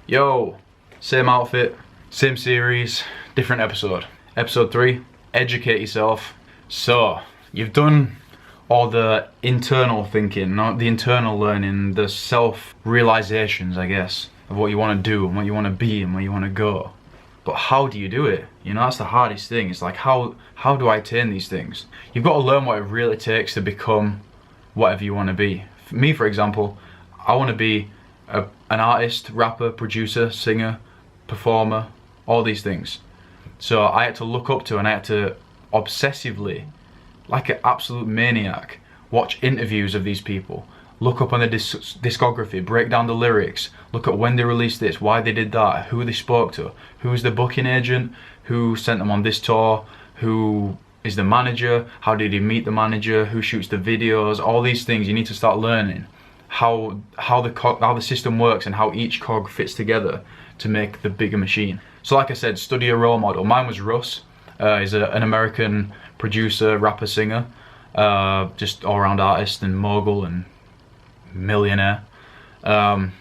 Yo, same outfit, same series, different episode. Episode 3, educate yourself. So, you've done all the internal thinking, not the internal learning, the self-realizations, I guess, of what you want to do and what you want to be and where you want to go. But how do you do it? You know, that's the hardest thing. It's like, how do I attain these things? You've got to learn what it really takes to become whatever you want to be. For me, for example, I want to be an artist, rapper, producer, singer, performer, all these things. So I had to look up to and I had to obsessively, like an absolute maniac, watch interviews of these people, look up on the discography, break down the lyrics, look at when they released this, why they did that, who they spoke to, who's the booking agent, who sent them on this tour, who is the manager, how did he meet the manager, who shoots the videos, all these things. You need to start learning how the system works and how each cog fits together to make the bigger machine. So like I said, study a role model. Mine was Russ. He's an American producer, rapper, singer, just all-round artist and mogul and millionaire. And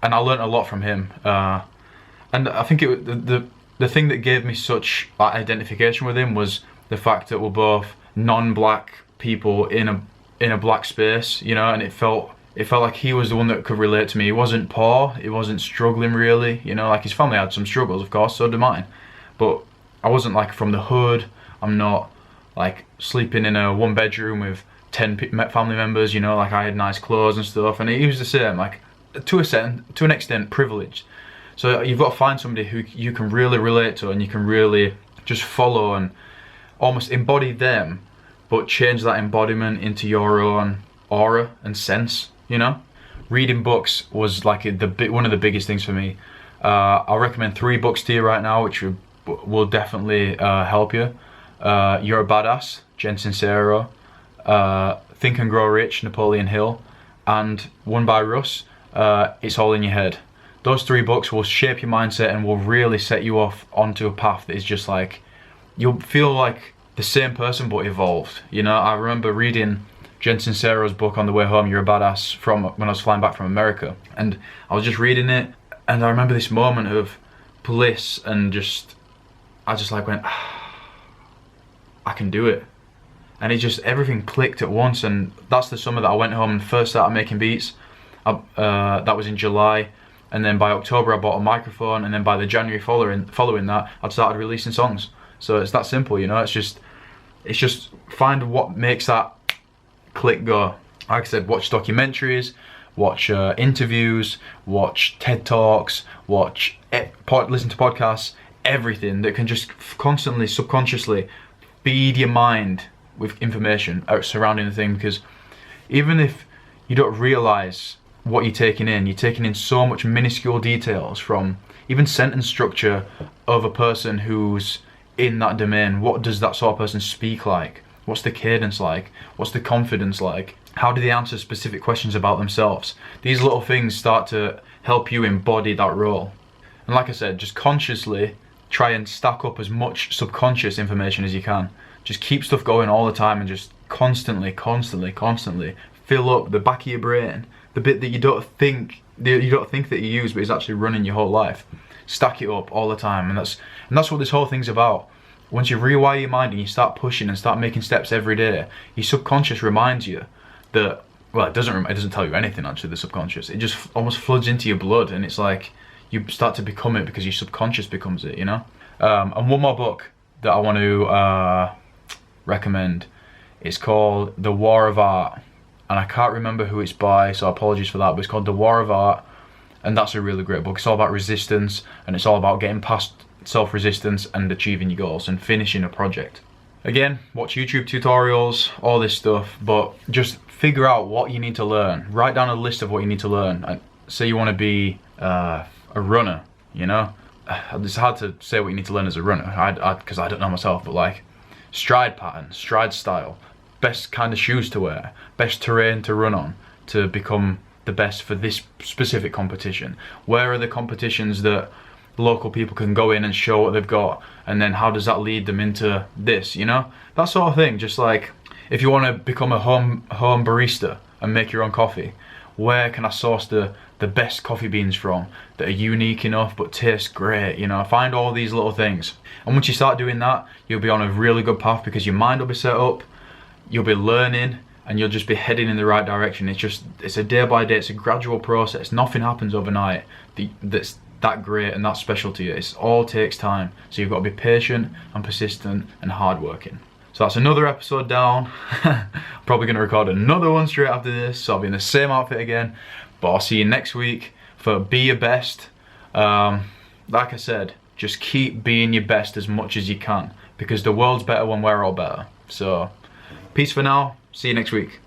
I learned a lot from him. And I think the thing that gave me such identification with him was the fact that we're both non-black people in a black space, you know, and it felt like he was the one that could relate to me. He wasn't poor, he wasn't struggling really, you know, like his family had some struggles, of course, so did mine. But I wasn't like from the hood. I'm not like sleeping in a one bedroom with 10 family members, you know, like I had nice clothes and stuff, and he was the same, like to an extent privileged. So you've got to find somebody who you can really relate to and you can really just follow and almost embody them, but change that embodiment into your own aura and sense, you know? Reading books was like one of the biggest things for me. I'll recommend 3 books to you right now, which will definitely help you. You're a Badass, Jen Sincero, Think and Grow Rich, Napoleon Hill, and one by Russ, It's All in Your Head. Those 3 books will shape your mindset and will really set you off onto a path that is just like, you'll feel like the same person but evolved. You know, I remember reading Jen Sincero's book on the way home, You're a Badass, from when I was flying back from America, and I was just reading it, and I remember this moment of bliss, and I just like went, I can do it. And it just, everything clicked at once. And that's the summer that I went home and first started making beats. That was in July, and then by October I bought a microphone, and then by the January following that I'd started releasing songs. So it's that simple, you know. It's just find what makes that click go. Like I said, watch documentaries, watch interviews, watch TED Talks, listen to podcasts, everything that can just constantly, subconsciously feed your mind with information surrounding the thing. Because even if you don't realize what you're taking in so much minuscule details, from even sentence structure of a person who's in that domain. What does that sort of person speak like? What's the cadence like? What's the confidence like? How do they answer specific questions about themselves? These little things start to help you embody that role. And like I said, just consciously try and stack up as much subconscious information as you can. Just keep stuff going all the time and just constantly fill up the back of your brain, the bit that you don't think that you use but is actually running your whole life. Stack it up all the time, and that's what this whole thing's about. Once you rewire your mind and you start pushing and start making steps every day, your subconscious reminds you that, well, it doesn't tell you anything actually, the subconscious. It just almost floods into your blood, and it's like you start to become it because your subconscious becomes it, you know? And one more book that I want to recommend is called The War of Art, and I can't remember who it's by, so apologies for that, but it's called The War of Art, and that's a really great book. It's all about resistance, and it's all about getting past self-resistance and achieving your goals and finishing a project. Again, watch YouTube tutorials, all this stuff, but just figure out what you need to learn. Write down a list of what you need to learn. Say you want to be a runner, you know? It's hard to say what you need to learn as a runner, because I don't know myself, but like stride pattern, stride style, best kind of shoes to wear, best terrain to run on to become the best for this specific competition. Where are the competitions that local people can go in and show what they've got, and then how does that lead them into this, you know? That sort of thing. Just like if you want to become a home barista and make your own coffee, where can I source the best coffee beans from that are unique enough but taste great, you know, find all these little things. And once you start doing that, you'll be on a really good path because your mind will be set up, you'll be learning, and you'll just be heading in the right direction. It's a day by day, it's a gradual process. Nothing happens overnight that's that great and that special to you. It all takes time. So you've got to be patient and persistent and hardworking. So that's another episode down. I'm probably going to record another one straight after this, so I'll be in the same outfit again. But I'll see you next week for Be Your Best. Like I said, just keep being your best as much as you can, because the world's better when we're all better. So peace for now. See you next week.